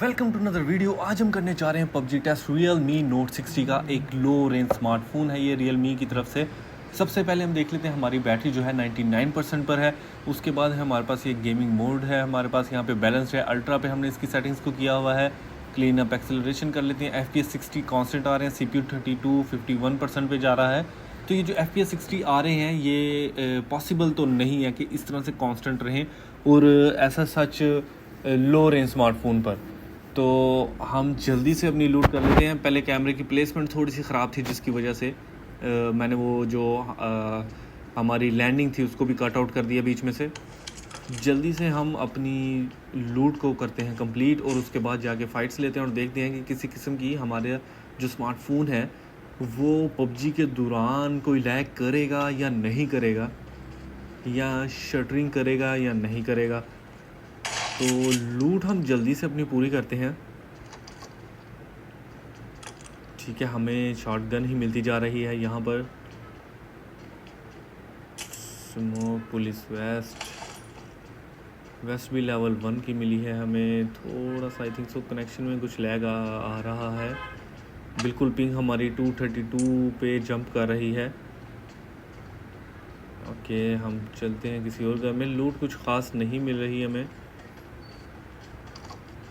Welcome to another video. आज हम करने जा रहे हैं पबजी टेस्ट Realme Note 60 का। एक लो रेंज स्मार्टफोन है ये Realme की तरफ से। सबसे पहले हम देख लेते हैं, हमारी बैटरी जो है 99% पर है। उसके बाद है हमारे पास ये गेमिंग मोड है, हमारे पास यहाँ पे बैलेंस है, अल्ट्रा पे हमने इसकी सेटिंग्स को किया हुआ है। क्लीन अप एक्सेलरेशन कर लेते हैं। FPS 60 कॉन्स्टेंट आ रहे हैं, CPU 32 51% पे जा रहा है। तो ये जो FPS 60 आ रहे हैं ये पॉसिबल तो नहीं है कि इस तरह से कांस्टेंट रहें और ऐसा सच लो रेंज स्मार्टफोन पर। तो हम जल्दी से अपनी लूट कर लेते हैं। पहले कैमरे की प्लेसमेंट थोड़ी सी ख़राब थी जिसकी वजह से मैंने वो जो हमारी लैंडिंग थी उसको भी कट आउट कर दिया बीच में से। जल्दी से हम अपनी लूट को करते हैं कंप्लीट और उसके बाद जाके फ़ाइट्स लेते हैं और देखते हैं कि किसी किस्म की हमारे जो स्मार्टफोन है वो पबजी के दौरान कोई लैग करेगा या नहीं करेगा, या शटरिंग करेगा या नहीं करेगा। तो लूट हम जल्दी से अपनी पूरी करते हैं। ठीक है, हमें शॉटगन ही मिलती जा रही है यहाँ पर। स्मोक, पुलिस वेस्ट भी लेवल 1 की मिली है हमें। थोड़ा सा आई थिंक सो कनेक्शन में कुछ लैग आ रहा है। बिल्कुल पिंग हमारी 232 पे जंप कर रही है। ओके, हम चलते हैं किसी और घर में। लूट कुछ ख़ास नहीं मिल रही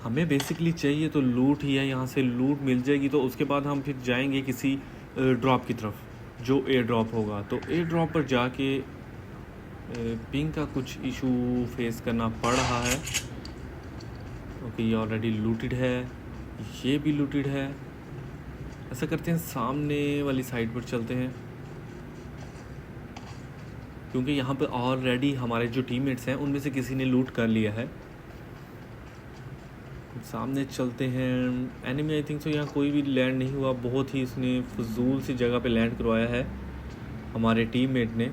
हमें बेसिकली चाहिए तो लूट ही है। यहाँ से लूट मिल जाएगी तो उसके बाद हम फिर जाएंगे किसी ड्रॉप की तरफ, जो एयर ड्रॉप होगा। तो एयर ड्रॉप पर जाके पिंग का कुछ इशू फेस करना पड़ रहा है। ओके, ये ऑलरेडी लूटेड है, ये भी लूटेड है। ऐसा करते हैं सामने वाली साइड पर चलते हैं, क्योंकि यहाँ पर ऑलरेडी हमारे जो टीममेट्स हैं उनमें से किसी ने लूट कर लिया है। सामने चलते हैं। एनिमी आई थिंक सो यहाँ कोई भी लैंड नहीं हुआ, बहुत ही इसने फजूल सी जगह पे लैंड करवाया है हमारे टीममेट ने।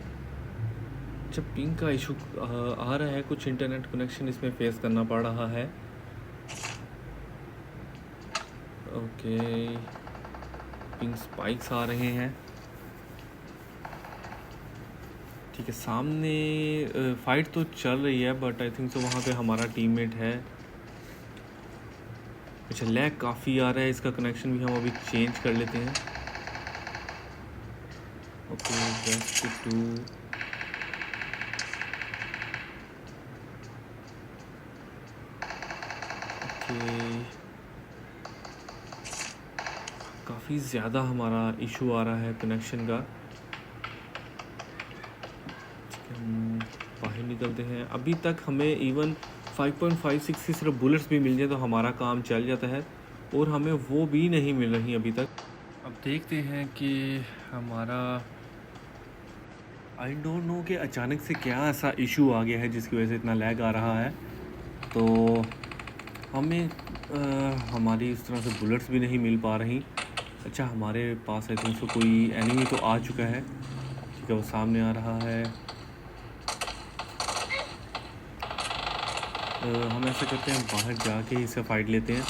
जब पिंग का इशू आ रहा है, कुछ इंटरनेट कनेक्शन इसमें फेस करना पड़ रहा है। ओके, पिंग स्पाइक्स आ रहे हैं। ठीक है, सामने फाइट तो चल रही है बट आई थिंक सो वहाँ पे हमारा टीममेट है। अच्छा, लैग काफ़ी आ रहा है, इसका कनेक्शन भी हम अभी चेंज कर लेते हैं। ओके, बेस्ट 2 काफ़ी ज़्यादा हमारा इशू आ रहा है कनेक्शन का। हम बाहर निकलते हैं। अभी तक हमें इवन 5.56 की सिर्फ बुलेट्स भी मिल जाए तो हमारा काम चल जाता है, और हमें वो भी नहीं मिल रही अभी तक। अब देखते हैं कि हमारा आई डोंट नो कि अचानक से क्या ऐसा इशू आ गया है जिसकी वजह से इतना लैग आ रहा है। तो हमें हमारी इस तरह से बुलेट्स भी नहीं मिल पा रही। अच्छा, हमारे पास आई थिंक सो कोई एनिमी तो आ चुका है। ठीक है, वो सामने आ रहा है। हम ऐसा करते हैं, बाहर जाके ही इसे फ़ाइट लेते हैं।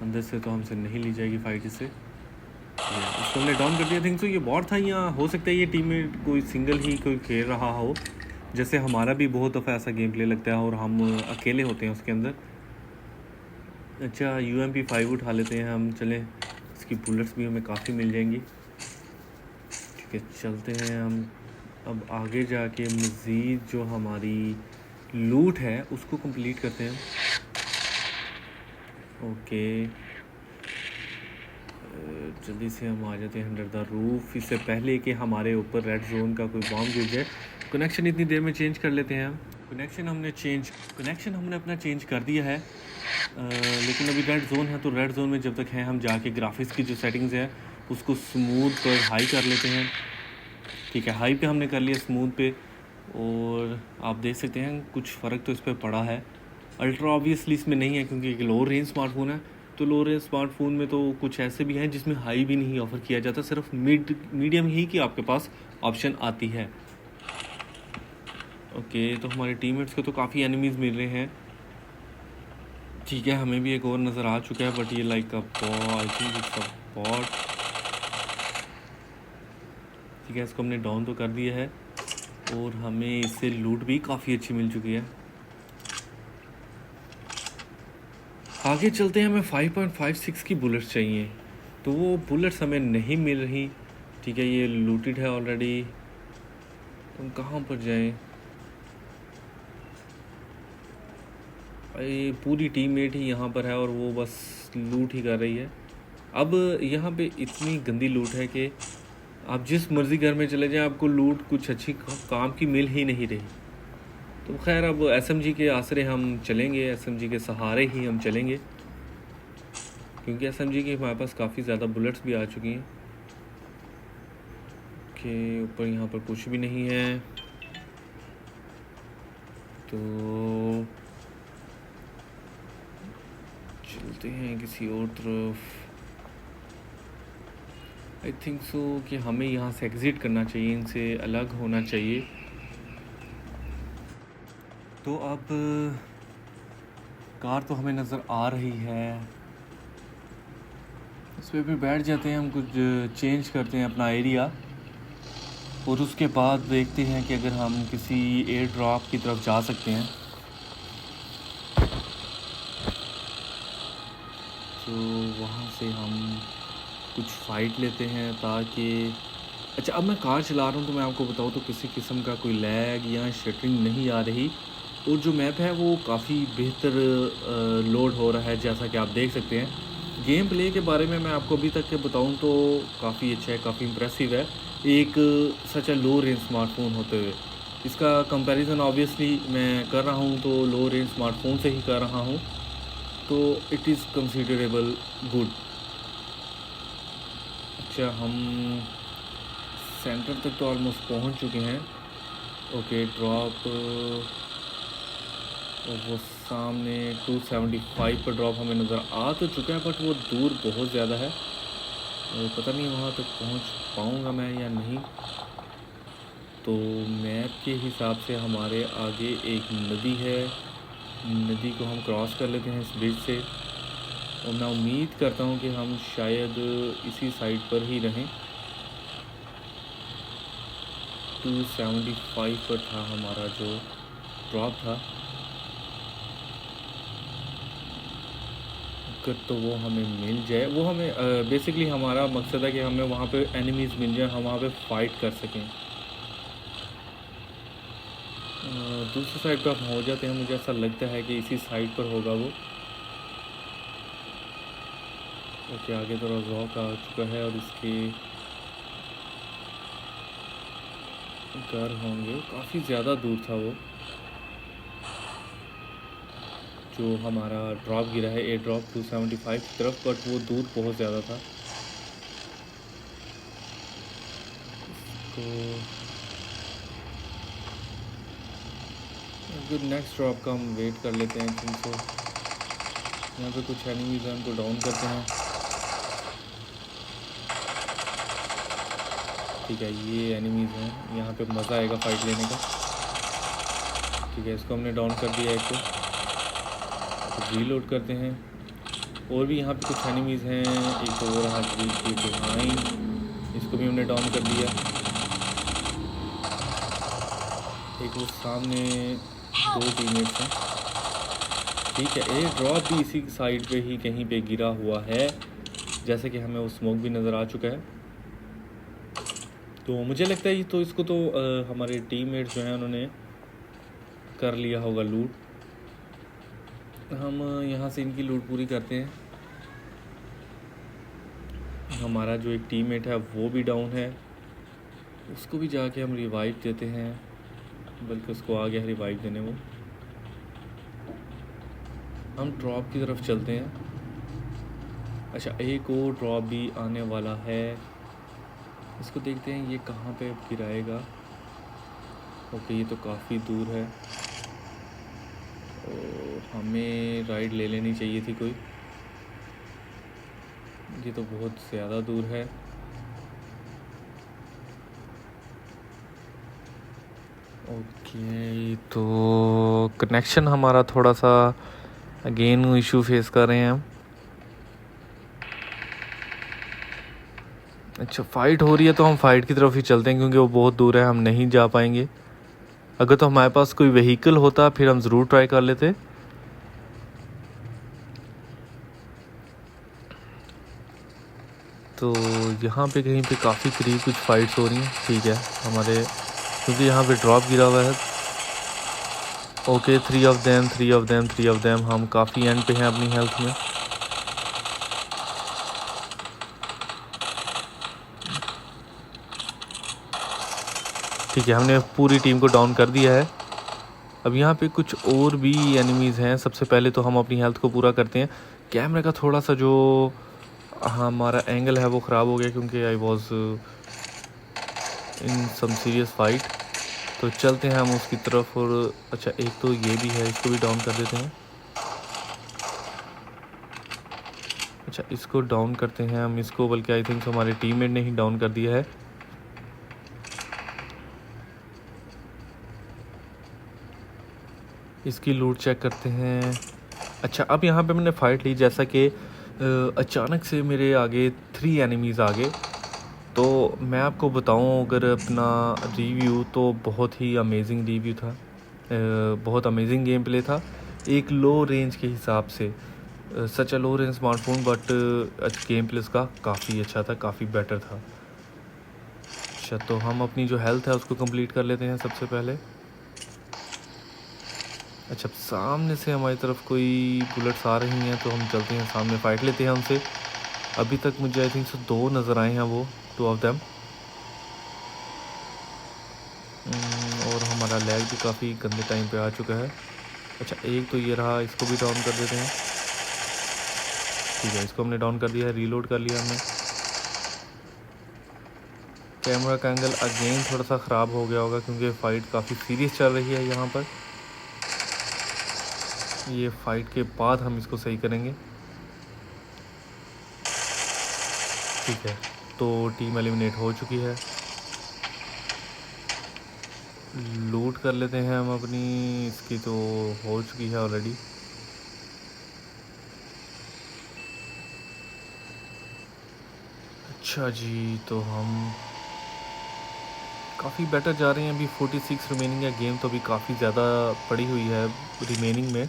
अंदर से तो हमसे नहीं ली जाएगी फ़ाइट इससे। इसको हमने डाउन कर दिया। थिंक सो ये बॉट था, या हो सकता है ये टीम में कोई सिंगल ही कोई खेल रहा हो, जैसे हमारा भी बहुत दफ़ा ऐसा गेम प्ले लगता है और हम अकेले होते हैं उसके अंदर। अच्छा, UMP5 उठा लेते हैं हम। चलें, इसकी बुलेट्स भी हमें काफ़ी मिल जाएंगी। ठीक है, चलते हैं हम अब आगे जाके मज़ीद जो हमारी लूट है उसको कंप्लीट करते हैं। ओके, जल्दी से हम आ जाते हैं अंडर द रूफ, इससे पहले कि हमारे ऊपर रेड जोन का कोई बॉम्ब गिर जाए। कनेक्शन इतनी देर में चेंज कर लेते हैं हम। कनेक्शन हमने अपना चेंज कर दिया है, लेकिन अभी रेड जोन है। तो रेड जोन में जब तक है हम जाके ग्राफिक्स की जो सेटिंग्स है उसको स्मूथ पर हाई कर लेते हैं। ठीक है, हाई पे हमने कर लिया, स्मूथ पे, और आप देख सकते हैं कुछ फ़र्क तो इस पर पड़ा है। अल्ट्रा ऑब्वियसली इसमें नहीं है क्योंकि एक लो रेंज स्मार्टफोन है। तो लो रेंज स्मार्टफोन में तो कुछ ऐसे भी हैं जिसमें हाई भी नहीं ऑफ़र किया जाता, सिर्फ मीडियम ही की आपके पास ऑप्शन आती है। ओके, तो हमारे टीममेट्स को तो काफ़ी एनिमीज़ मिल रहे हैं। ठीक है, हमें भी एक और नज़र आ चुका है बट ये like a bot, I think it's a bot. ठीक है, इसको हमने डाउन तो कर दिया है और हमें इससे लूट भी काफ़ी अच्छी मिल चुकी है। आगे चलते हैं, हमें 5.56 की बुलेट्स चाहिए, तो वो बुलेट्स हमें नहीं मिल रही। ठीक है, ये लूटेड है ऑलरेडी, हम कहाँ पर जाएं? ये पूरी टीममेट ही यहाँ पर है और वो बस लूट ही कर रही है। अब यहाँ पे इतनी गंदी लूट है कि आप जिस मर्ज़ी घर में चले जाएं, आपको लूट कुछ अच्छी काम की मिल ही नहीं रही। तो खैर अब एसएमजी के आसरे हम चलेंगे, एसएमजी के सहारे ही हम चलेंगे, क्योंकि एसएमजी की हमारे पास काफ़ी ज़्यादा बुलेट्स भी आ चुकी हैं। के ऊपर यहाँ पर कुछ भी नहीं है, तो चलते हैं किसी और तरफ। आई थिंक सो कि हमें यहाँ से एग्ज़िट करना चाहिए, इनसे अलग होना चाहिए। तो अब कार तो हमें नज़र आ रही है, उस पर भी बैठ जाते हैं हम, कुछ चेंज करते हैं अपना एरिया, और उसके बाद देखते हैं कि अगर हम किसी एयर ड्रॉप की तरफ जा सकते हैं। तो वहाँ से हम कुछ फ़ाइट लेते हैं ताकि अच्छा, अब मैं कार चला रहा हूँ तो मैं आपको बताऊँ तो किसी किस्म का कोई लैग या शटरिंग नहीं आ रही, और जो मैप है वो काफ़ी बेहतर लोड हो रहा है, जैसा कि आप देख सकते हैं। गेम प्ले के बारे में मैं आपको अभी तक के बताऊँ तो काफ़ी अच्छा है, काफ़ी इम्प्रेसिव है, एक सच अ लो रेंज स्मार्टफोन होते हुए। इसका कंपैरिजन ऑब्वियसली मैं कर रहा हूँ तो लो रेंज स्मार्टफोन से ही कर रहा हूँ, तो इट इज़ कंसिडरेबल गुड। अच्छा, हम सेंटर तक तो ऑलमोस्ट पहुँच चुके हैं। ओके, ड्रॉप वो सामने 275 पर ड्रॉप हमें नज़र आ तो चुका है, बट वो दूर बहुत ज़्यादा है, पता नहीं वहाँ तक पहुँच पाऊँगा मैं या नहीं। तो मैप के हिसाब से हमारे आगे एक नदी है, नदी को हम क्रॉस कर लेते हैं इस ब्रिज से, और मैं उम्मीद करता हूँ कि हम शायद इसी साइड पर ही रहें। 275 पर था हमारा जो ड्रॉप था, अगर तो वो हमें मिल जाए, वो हमें बेसिकली हमारा मकसद है कि हमें वहाँ पे एनिमीज़ मिल जाए, हम वहाँ पे फ़ाइट कर सकें। दूसरी साइड पर हम हो जाते हैं, मुझे ऐसा लगता है कि इसी साइड पर होगा वो। ओके, आगे तो रॉक आ चुका है और इसके घर होंगे, काफ़ी ज़्यादा दूर था वो जो हमारा ड्रॉप गिरा है, एयर ड्रॉप 275 की तरफ, बट वो दूर बहुत ज़्यादा था। तो नेक्स्ट ड्रॉप का हम वेट कर लेते हैं, क्योंकि यहाँ पे कुछ एनिमीज़ हैं, उनको डाउन करते हैं। ठीक है, ये एनिमीज़ हैं, यहाँ पे मज़ा आएगा फाइट लेने का। ठीक है, इसको हमने डाउन कर दिया, एक तो रीलोड करते हैं। और भी यहाँ पे कुछ एनिमीज़ हैं, एक और रहा ब्रिज के बिहाइंड, इसको भी हमने डाउन कर दिया। एक वो सामने 2 टीममेट्स हैं। ठीक है, एयर ड्रॉप भी इसी साइड पे ही कहीं पे गिरा हुआ है, जैसे कि हमें वो स्मोक भी नज़र आ चुका है। तो मुझे लगता है तो इसको तो हमारे टीममेट्स जो हैं उन्होंने कर लिया होगा लूट। हम यहाँ से इनकी लूट पूरी करते हैं। हमारा जो एक टीममेट है वो भी डाउन है, उसको भी जाके हम रिवाइव देते हैं, बल्कि उसको आ गया रिवाइव देने वो। हम ड्रॉप की तरफ चलते हैं। अच्छा, एक और ड्रॉप भी आने वाला है, इसको देखते हैं ये कहाँ पे गिराएगा। ओके, ये तो काफ़ी दूर है, और हमें राइड ले लेनी चाहिए थी कोई, ये तो बहुत ज़्यादा दूर है। ओके, तो कनेक्शन हमारा थोड़ा सा अगेन इशू फेस कर रहे हैं हम। अच्छा, फ़ाइट हो रही है तो हम फ़ाइट की तरफ ही चलते हैं, क्योंकि वो बहुत दूर है, हम नहीं जा पाएंगे। अगर तो हमारे पास कोई व्हीकल होता फिर हम ज़रूर ट्राई कर लेते। तो यहाँ पे कहीं पे काफ़ी करीब कुछ फाइट्स हो रही हैं, ठीक है हमारे, क्योंकि यहाँ पे ड्रॉप गिरा हुआ है। ओके, 3 ऑफ देम, हम काफ़ी एंड पे हैं अपनी हेल्थ में। ठीक है, हमने पूरी टीम को डाउन कर दिया है। अब यहाँ पे कुछ और भी एनिमीज़ हैं। सबसे पहले तो हम अपनी हेल्थ को पूरा करते हैं। कैमरे का थोड़ा सा जो हमारा एंगल है वो ख़राब हो गया, क्योंकि I was in some serious fight. तो चलते हैं हम उसकी तरफ। और अच्छा, एक तो ये भी है, इसको भी डाउन कर देते हैं। अच्छा, इसको डाउन करते हैं हम, इसको, बल्कि आई थिंक हमारे टीममेट ने ही डाउन कर दिया है। इसकी लूट चेक करते हैं। अच्छा, अब यहाँ पे मैंने फ़ाइट ली, जैसा कि अचानक से मेरे आगे 3 एनिमीज़ आ गए। तो मैं आपको बताऊँ अगर अपना रिव्यू, तो बहुत ही अमेजिंग रिव्यू था। बहुत अमेजिंग गेम प्ले था एक लो रेंज के हिसाब से। Such a low range smartphone, but game play उसका काफ़ी अच्छा था, काफ़ी बेटर था। अच्छा, तो हम अपनी जो हेल्थ है उसको कंप्लीट कर लेते हैं सबसे पहले। अच्छा, सामने से हमारी तरफ कोई बुलेट्स आ रही हैं, तो हम चलते हैं सामने, फ़ाइट लेते हैं उनसे। अभी तक मुझे आई थिंक 2 नज़र आए हैं, वो 2 ऑफ देम। और हमारा लैग भी काफ़ी गंदे टाइम पे आ चुका है। अच्छा, एक तो ये रहा, इसको भी डाउन कर देते हैं। ठीक है, इसको हमने डाउन कर दिया है, रीलोड कर लिया हमने। कैमरा का एंगल अगेन थोड़ा सा ख़राब हो गया होगा, क्योंकि फ़ाइट काफ़ी सीरियस चल रही है यहाँ पर। ये फ़ाइट के बाद हम इसको सही करेंगे। ठीक है, तो टीम एलिमिनेट हो चुकी है। लूट कर लेते हैं हम अपनी, इसकी तो हो चुकी है ऑलरेडी। अच्छा जी, तो हम काफ़ी बेटर जा रहे हैं। अभी 46 रिमेनिंग है, गेम तो अभी काफ़ी ज़्यादा पड़ी हुई है रिमेनिंग में।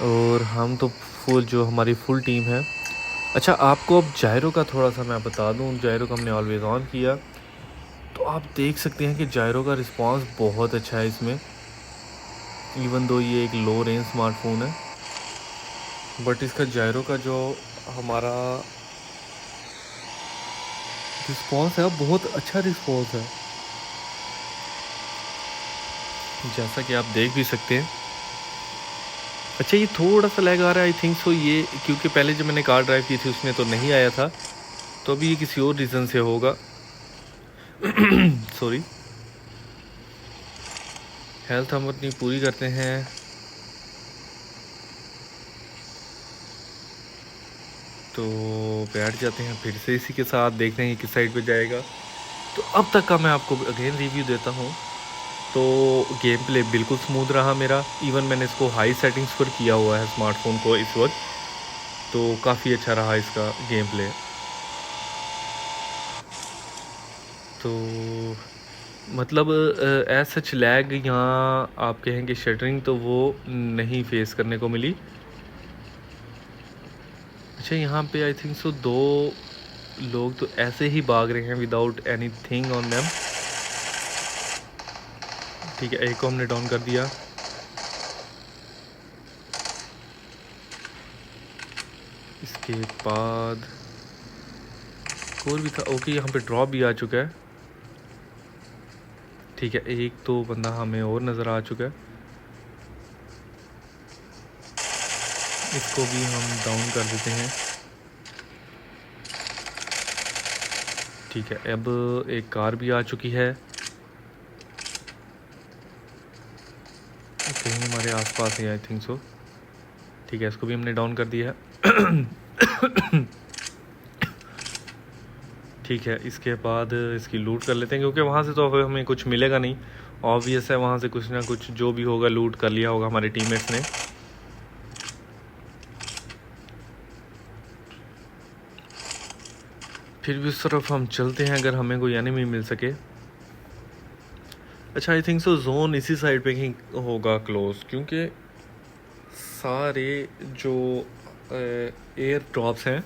और हम तो फुल, जो हमारी फुल टीम है। अच्छा, आपको अब जायरो का थोड़ा सा मैं बता दूं, जायरो का हमने ऑलवेज ऑन किया, तो आप देख सकते हैं कि जायरो का रिस्पांस बहुत अच्छा है इसमें। इवन दो ये एक लो रेंज स्मार्टफोन है, बट इसका जायरो का जो हमारा रिस्पांस है बहुत अच्छा रिस्पांस है, जैसा कि आप देख भी सकते हैं। अच्छा, ये थोड़ा सा लैग आ रहा है, आई थिंक सो ये, क्योंकि पहले जब मैंने कार ड्राइव की थी उसमें तो नहीं आया था, तो अभी ये किसी और रीज़न से होगा। सॉरी। हेल्थ हम अपनी पूरी करते हैं। तो बैठ जाते हैं फिर से इसी के साथ, देखते हैं किस साइड पे जाएगा। तो अब तक का मैं आपको अगेन रिव्यू देता हूँ। तो गेम प्ले बिल्कुल स्मूथ रहा मेरा। इवन मैंने इसको हाई सेटिंग्स पर किया हुआ है स्मार्टफोन को इस वक्त, तो काफ़ी अच्छा रहा इसका गेम प्ले। तो मतलब एज सच लैग यहाँ आप कहें कि शटरिंग तो वो नहीं फेस करने को मिली। अच्छा, यहाँ पे आई थिंक सो 2 लोग तो ऐसे ही भाग रहे हैं without any thing on them. ठीक है, एक को हमने डाउन कर दिया। इसके बाद और भी था। ओके, यहाँ पे ड्रॉप भी आ चुका है। ठीक है, एक तो बंदा हमें और नज़र आ चुका है, इसको भी हम डाउन कर देते हैं। ठीक है, अब एक कार भी आ चुकी है, कहीं हमारे आसपास है आई थिंक सो। ठीक है, इसको भी हमने डाउन कर दिया है। ठीक है, इसके बाद इसकी लूट कर लेते हैं, क्योंकि वहाँ से तो हमें कुछ मिलेगा नहीं, ऑब्वियस है। वहाँ से कुछ ना कुछ जो भी होगा लूट कर लिया होगा हमारे टीममेट्स ने। फिर भी उस तरफ हम चलते हैं अगर हमें कोई एनिमी मिल सके। अच्छा, आई थिंक सो जोन इसी साइड पे ही होगा क्लोज, क्योंकि सारे जो एयर ड्रॉप्स हैं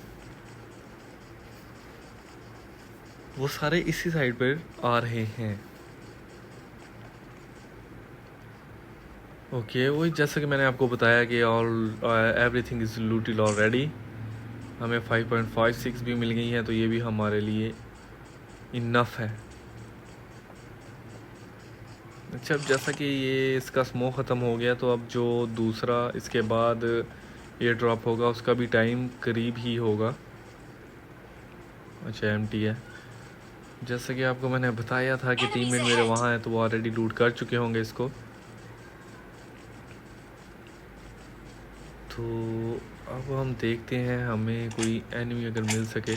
वो सारे इसी साइड पर आ रहे हैं। ओके, वही जैसा कि मैंने आपको बताया कि all everything is looted already. हमें 5.56 भी मिल गई हैं, तो ये भी हमारे लिए इनफ है। अच्छा, अब जैसा कि ये इसका स्मोक ख़त्म हो गया, तो अब जो दूसरा इसके बाद एयर ड्रॉप होगा उसका भी टाइम करीब ही होगा। अच्छा, एम्प्टी है। जैसा कि आपको मैंने बताया था कि टीममेट मेरे वहाँ हैं, तो वो ऑलरेडी लूट कर चुके होंगे इसको। तो अब हम देखते हैं हमें कोई एनिमी अगर मिल सके।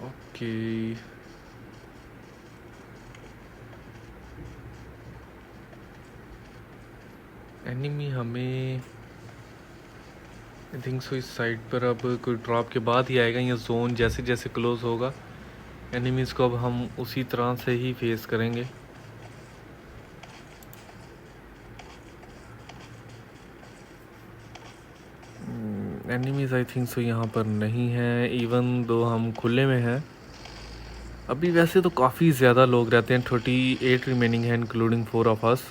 ओके, एनिमी हमें आई थिंक सो इस साइड पर अब कोई ड्रॉप के बाद ही आएगा, या जोन जैसे जैसे क्लोज होगा एनिमीज़ को अब हम उसी तरह से ही फेस करेंगे। एनिमीज़ आई थिंक सो यहाँ पर नहीं है, इवन दो हम खुले में हैं। अभी वैसे तो काफ़ी ज़्यादा लोग रहते हैं, 38 रिमेनिंग है इंक्लूडिंग 4 ऑफ अस।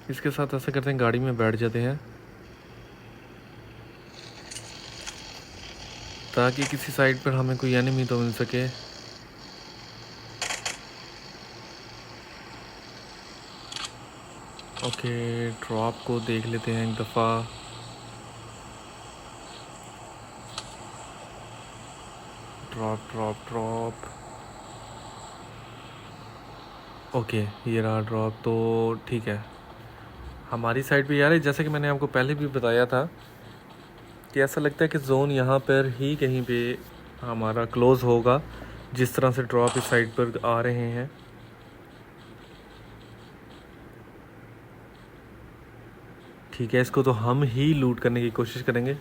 इसके साथ ऐसा करते हैं, गाड़ी में बैठ जाते हैं ताकि किसी साइड पर हमें कोई एनिमी तो मिल सके। ओके, ड्रॉप को देख लेते हैं एक दफ़ा। Drop drop drop. ओके, ये रहा ड्रॉप, तो ठीक है। हमारी साइड पे यार, जैसे कि मैंने आपको पहले भी बताया था कि ऐसा लगता है कि जोन यहाँ पर ही कहीं पे हमारा क्लोज़ होगा, जिस तरह से ड्रॉप इस साइड पर आ रहे हैं। ठीक है, इसको तो हम ही लूट करने की कोशिश करेंगे,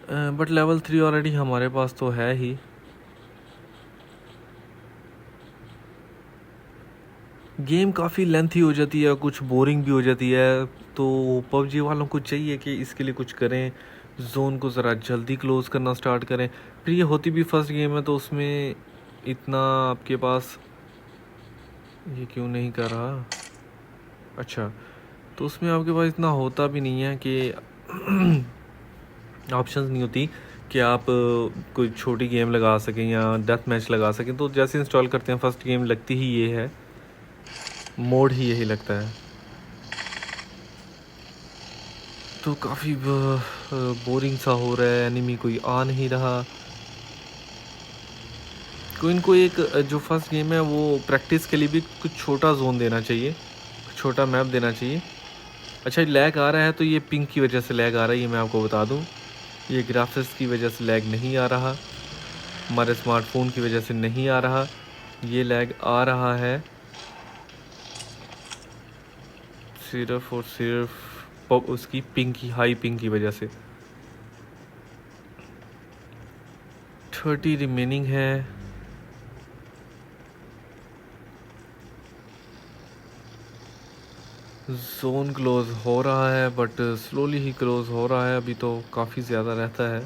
बट लेवल 3 ऑलरेडी हमारे पास तो है ही। गेम काफ़ी लेंथी हो जाती है, कुछ बोरिंग भी हो जाती है, तो पबजी वालों को चाहिए कि इसके लिए कुछ करें, जोन को ज़रा जल्दी क्लोज़ करना स्टार्ट करें। फिर ये होती भी फर्स्ट गेम है, तो उसमें इतना आपके पास ये क्यों नहीं कर रहा। अच्छा, तो उसमें आपके पास इतना होता भी नहीं है कि ऑप्शंस नहीं होती कि आप कोई छोटी गेम लगा सकें या डेथ मैच लगा सकें। तो जैसे इंस्टॉल करते हैं, फर्स्ट गेम लगती ही ये है, मोड ही यही लगता है। तो काफ़ी बोरिंग सा हो रहा है, एनिमी कोई आ नहीं रहा। कोई इनको एक जो फर्स्ट गेम है वो प्रैक्टिस के लिए भी कुछ छोटा जोन देना चाहिए, छोटा मैप देना चाहिए। अच्छा, लैग आ रहा है, तो ये पिंक की वजह से लैग आ रहा है, ये मैं आपको बता दूं। ये ग्राफिक्स की वजह से लैग नहीं आ रहा, हमारे स्मार्टफोन की वजह से नहीं आ रहा, ये लैग आ रहा है सिर्फ और सिर्फ उसकी पिंग की, हाई पिंग की वजह से। 30 रिमेनिंग है। जोन क्लोज हो रहा है, बट स्लोली ही क्लोज हो रहा है, अभी तो काफ़ी ज़्यादा रहता है।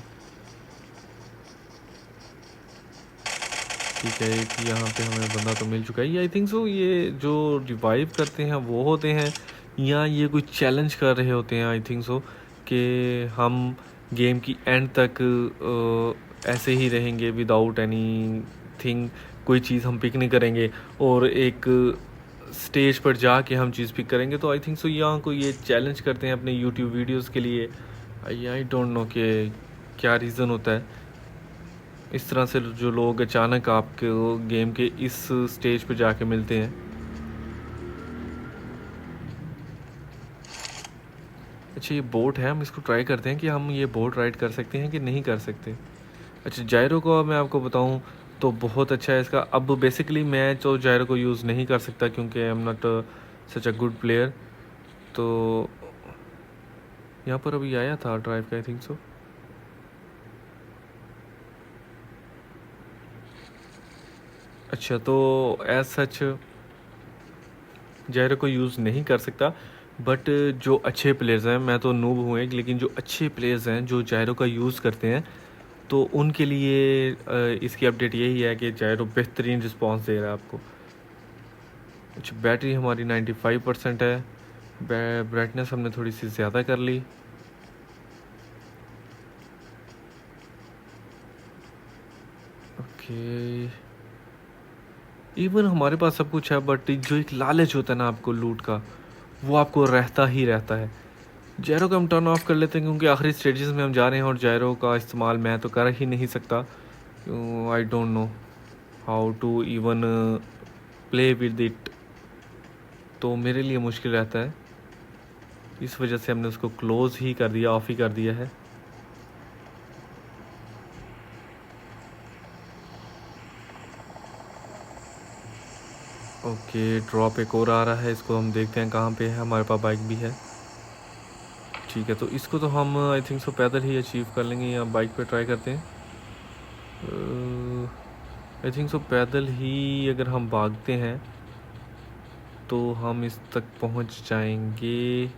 ठीक है, एक यहाँ पे हमें बंदा तो मिल चुका है, ये आई थिंक सो ये जो रिवाइव करते हैं वो होते हैं, या ये कोई चैलेंज कर रहे होते हैं आई थिंक सो, कि हम गेम की एंड तक ऐसे ही रहेंगे विदाउट एनी थिंग, कोई चीज़ हम पिक नहीं करेंगे, और एक स्टेज पर जाके हम चीज़ पिक करेंगे। तो आई थिंक सो यहाँ को ये चैलेंज करते हैं अपने यूट्यूब वीडियोस के लिए। आई डोंट नो कि क्या रीज़न होता है इस तरह से जो लोग अचानक आपके गेम के इस स्टेज पे जाके मिलते हैं। अच्छा, ये बोट है, हम इसको ट्राई करते हैं कि हम ये बोट राइड कर सकते हैं कि नहीं कर सकते। अच्छा, जायरो को मैं आपको बताऊं तो बहुत अच्छा है इसका। अब बेसिकली मैं तो जायरो को यूज़ नहीं कर सकता क्योंकि I am not such a good player. तो यहाँ पर अभी आया था ड्राइव का, आई थिंक सो। अच्छा, तो एज सच जायरो को यूज़ नहीं कर सकता, बट जो अच्छे प्लेयर्स हैं, मैं तो नूब हूँ एक, लेकिन जो अच्छे प्लेयर्स हैं जो जायरो का यूज़ करते हैं, तो उनके लिए इसकी अपडेट यही है कि जायरो बेहतरीन रिस्पांस दे रहा है आपको। अच्छा, बैटरी हमारी 95% है। ब्राइटनेस हमने थोड़ी सी ज़्यादा कर ली। ओके, इवन हमारे पास सब कुछ है, बट जो एक लालच होता है ना आपको लूट का, वो आपको रहता ही रहता है। जायरो को हम टर्न ऑफ कर लेते हैं क्योंकि आखिरी स्टेजेस में हम जा रहे हैं और जायरो का इस्तेमाल मैं तो कर ही नहीं सकता। I don't know how to even play with it, तो मेरे लिए मुश्किल रहता है। इस वजह से हमने उसको क्लोज़ ही कर दिया, ऑफ ही कर दिया है। ओके, ड्रॉप एक और आ रहा है, इसको हम देखते हैं कहाँ पे है। हमारे पास बाइक भी है, ठीक है। तो इसको तो हम आई थिंक सो पैदल ही अचीव कर लेंगे, या बाइक पे ट्राई करते हैं। आई थिंक सो पैदल ही अगर हम भागते हैं तो हम इस तक पहुंच जाएंगे।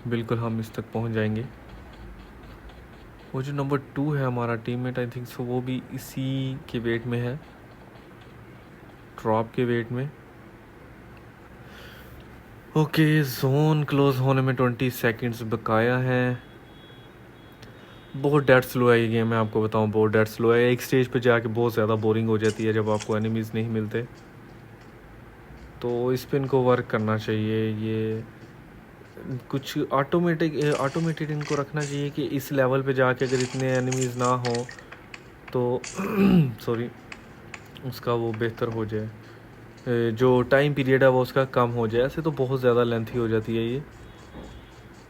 बिल्कुल हम इस तक पहुंच जाएंगे। वो जो नंबर 2 है हमारा टीममेट, आई थिंक सो वो भी इसी के वेट में है, ड्रॉप के वेट में। ओके, जोन क्लोज होने में 20 सेकंड्स बकाया हैं। बहुत डेड स्लो है ये गेम, मैं आपको बताऊं, बहुत डेड स्लो है। एक स्टेज पे जाके बहुत ज़्यादा बोरिंग हो जाती है जब आपको एनिमीज़ नहीं मिलते, तो इस पे इनको वर्क करना चाहिए। ये कुछ ऑटोमेटेड इनको रखना चाहिए कि इस लेवल पे जाके अगर इतने एनिमीज़ ना हो तो सॉरी उसका वो बेहतर हो जाए, जो टाइम पीरियड है वो उसका कम हो जाए। ऐसे तो बहुत ज़्यादा लेंथी हो जाती है ये।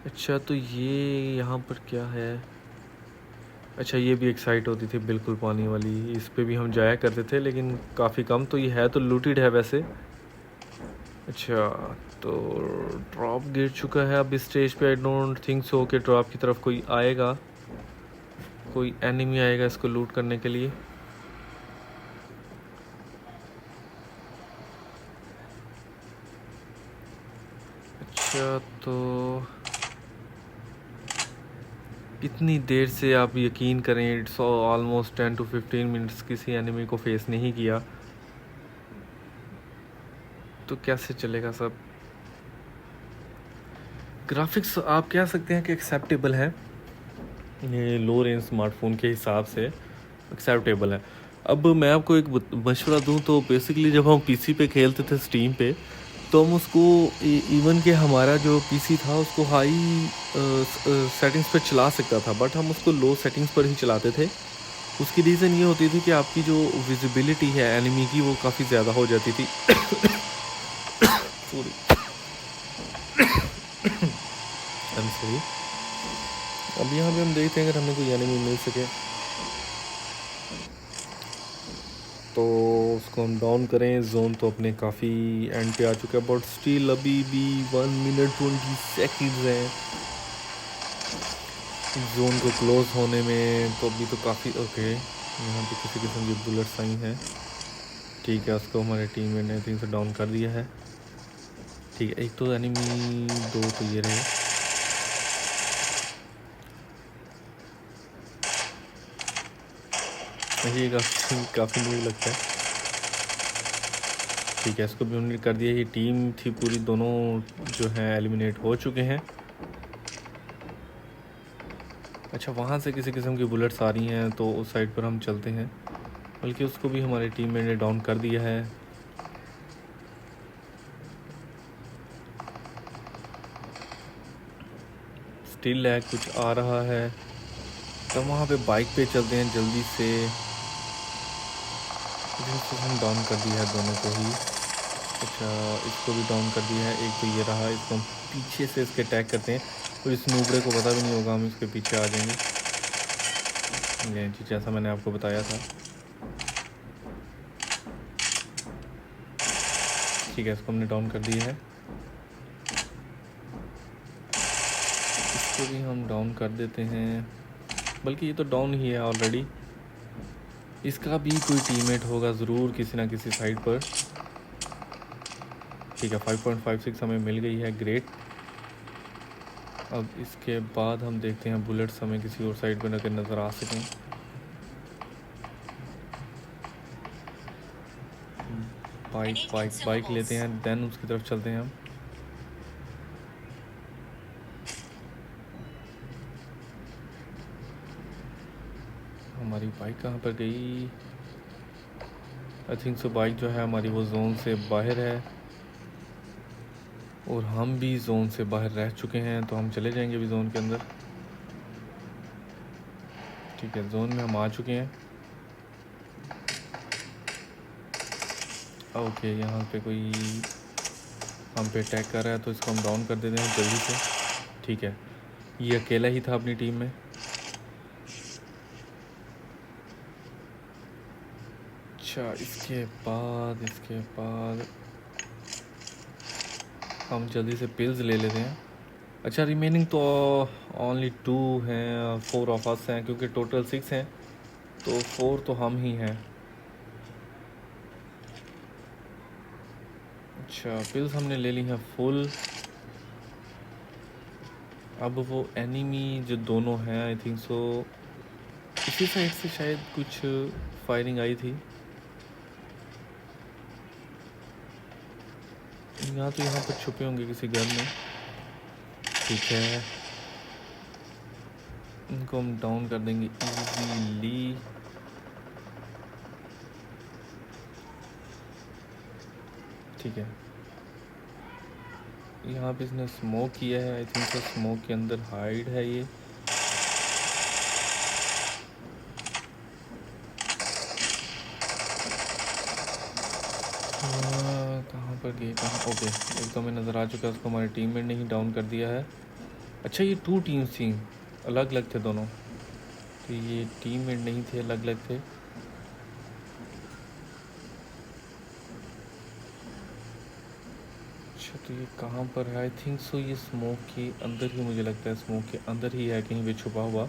अच्छा, तो ये यहाँ पर क्या है? अच्छा, ये भी एक साइट होती थी बिल्कुल पानी वाली, इस पे भी हम जाया करते थे लेकिन काफ़ी कम। तो ये है तो लूटेड है वैसे। अच्छा, तो ड्रॉप गिर चुका है अब इस स्टेज पे। आई डोंट थिंक सो कि ड्रॉप की तरफ कोई आएगा, कोई एनिमी आएगा इसको लूट करने के लिए। अच्छा, तो इतनी देर से आप यकीन करें, इट्स ऑलमोस्ट 10 to 15 मिनट्स किसी एनिमी को फेस नहीं किया, तो कैसे चलेगा सब? ग्राफिक्स आप कह सकते हैं कि एक्सेप्टेबल है, ये लो रेंज स्मार्टफोन के हिसाब से एक्सेप्टेबल है। अब मैं आपको एक मशवरा दूं तो बेसिकली जब हम पीसी पे खेलते थे स्टीम पे, तो हम उसको इवन के हमारा जो पीसी था उसको हाई सेटिंग्स पे चला सकता था, बट हम उसको लो सेटिंग्स पर ही चलाते थे। उसकी रीज़न ये होती थी कि आपकी जो विजिबिलिटी है एनिमी की वो काफ़ी ज़्यादा हो जाती थी। Sorry, I am sorry. अब यहाँ पे हम देखते हैं अगर हमें कोई एनिमी मिल सके तो उसको हम डाउन करें। जोन तो अपने काफ़ी एंड पे आ चुका है, बट स्टिल अभी भी 1 मिनट 20 सेकेंड्स हैं जोन को क्लोज होने में। तो अभी तो काफ़ी ओके, यहाँ पे किसी किस्म की बुलेट्स आई हैं, ठीक है। उसको हमारे टीम में ने 3 से डाउन कर दिया है, ठीक है। एक तो एनिमी, 2 तो ये रहे। ये काफ़ी न्यू लगता है, ठीक है। इसको भी हमने कर दिया। ये टीम थी पूरी, दोनों जो हैं एलिमिनेट हो चुके हैं। अच्छा, वहाँ से किसी किस्म की बुलेट्स आ रही हैं तो उस साइड पर हम चलते हैं, बल्कि उसको भी हमारे टीम ने डाउन कर दिया है। स्टिल लैग कुछ आ रहा है, तो वहाँ पे बाइक पे चलते हैं जल्दी से। इसको हम डाउन कर दिया है दोनों को ही। अच्छा, इसको भी डाउन कर दिया है। एक तो ये रहा, इसको हम पीछे से इसके अटैक करते हैं और इस नूबरे को पता भी नहीं होगा हम इसके पीछे आ जाएंगे, जी जैसा मैंने आपको बताया था, ठीक है। इसको हमने डाउन कर दिया है, इसको भी हम डाउन कर देते हैं, बल्कि ये तो डाउन ही है ऑलरेडी। इसका भी कोई टीममेट होगा ज़रूर किसी ना किसी साइड पर। ठीक है, 5.56 हमें मिल गई है, ग्रेट। अब इसके बाद हम देखते हैं बुलेट्स हमें किसी और साइड पर अगर नज़र आ सकें। बाइक लेते हैं, देन उसकी तरफ चलते हैं हम। हमारी बाइक कहाँ पर गई? आई थिंक सो बाइक जो है हमारी वो जोन से बाहर है, और हम भी जोन से बाहर रह चुके हैं, तो हम चले जाएंगे अभी जोन के अंदर। ठीक है, जोन में हम आ चुके हैं। ओके, यहाँ पे कोई हम पे अटैक कर रहा है, तो इसको हम डाउन कर देते हैं जल्दी से। ठीक है, ये अकेला ही था अपनी टीम में। अच्छा, इसके बाद हम जल्दी से पिल्स ले लेते हैं। अच्छा, रिमेनिंग तो ओनली 2 हैं, 4 ऑफ अस हैं, क्योंकि टोटल 6 हैं, तो 4 तो हम ही हैं। अच्छा, पिल्स हमने ले ली हैं फुल। अब वो एनिमी जो दोनों हैं, आई थिंक सो इसी साइड से शायद कुछ फायरिंग आई थी। यहाँ तो यहाँ पर छुपे होंगे किसी घर में। ठीक है, इनको हम डाउन कर देंगे इजीली। ठीक है, यहाँ पे इसने स्मोक किया है, आई थिंक सो स्मोक के अंदर हाइड है ये। कहाँ पर गए, कहाँ? ओके, एक तो हमें नज़र आ चुका है, उसको हमारे टीममेट ने ही डाउन कर दिया है। अच्छा, ये 2 टीम्स थी, अलग अलग थे दोनों, तो ये टीममेट नहीं थे, अलग अलग थे। अच्छा, तो ये कहाँ पर है? आई थिंक सो ये स्मोक के अंदर ही, मुझे लगता है स्मोक के अंदर ही है, कहीं पे छुपा हुआ।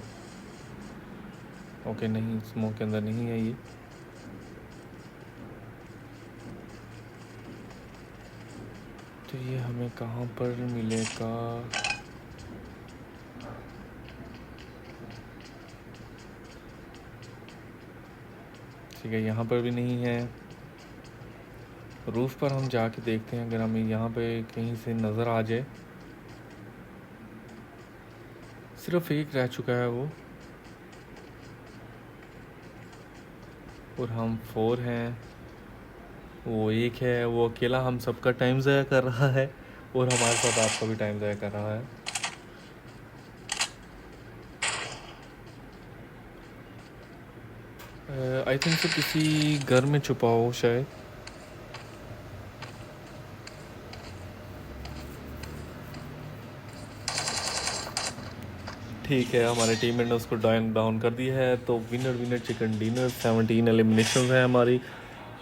ओके, नहीं, स्मोक के अंदर नहीं है ये। तो ये हमें कहाँ पर मिलेगा? ठीक है, यहाँ पर भी नहीं है। रूफ पर हम जाके देखते हैं, अगर हमें यहाँ पे कहीं से नज़र आ जाए। सिर्फ एक रह चुका है वो, और हम 4 हैं, वो एक है, वो अकेला हम सबका टाइम ज़ाया कर रहा है, और हमारे साथ आपका भी टाइम ज़ाया कर रहा है। आई थिंक तो किसी घर में छुपा हो शायद। ठीक है, हमारे टीममेट ने उसको डाउन कर दिया है। तो विनर चिकन डिनर 17 एलिमिनेशन है हमारी।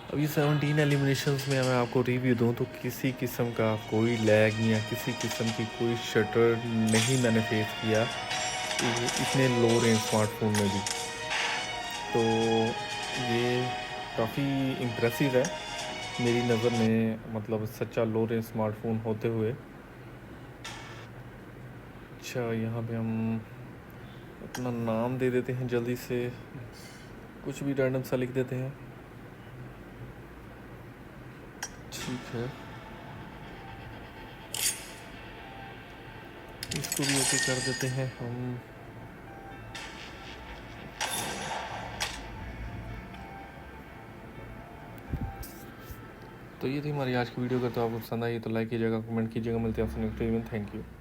अब ये 17 एलिमिनेशंस में मैं आपको रिव्यू दूं तो किसी किस्म का कोई लैग या किसी किस्म की कोई शटर नहीं मैंने फेस किया इतने लो रेंज स्मार्टफोन में भी। तो ये काफ़ी इम्प्रेसिव है मेरी नज़र में, मतलब सच्चा लो रेंज स्मार्टफोन होते हुए। अच्छा, यहाँ पे हम अपना नाम दे देते हैं जल्दी से, कुछ भी रैंडम सा लिख देते हैं। ठीक है, इसको भी ओके कर देते हैं हम। तो ये थी हमारी आज की वीडियो। अगर तो आपको पसंद आई तो लाइक कीजिएगा, कमेंट कीजिएगा। मिलते हैं आपसे नेक्स्ट वीडियो में। Thank you.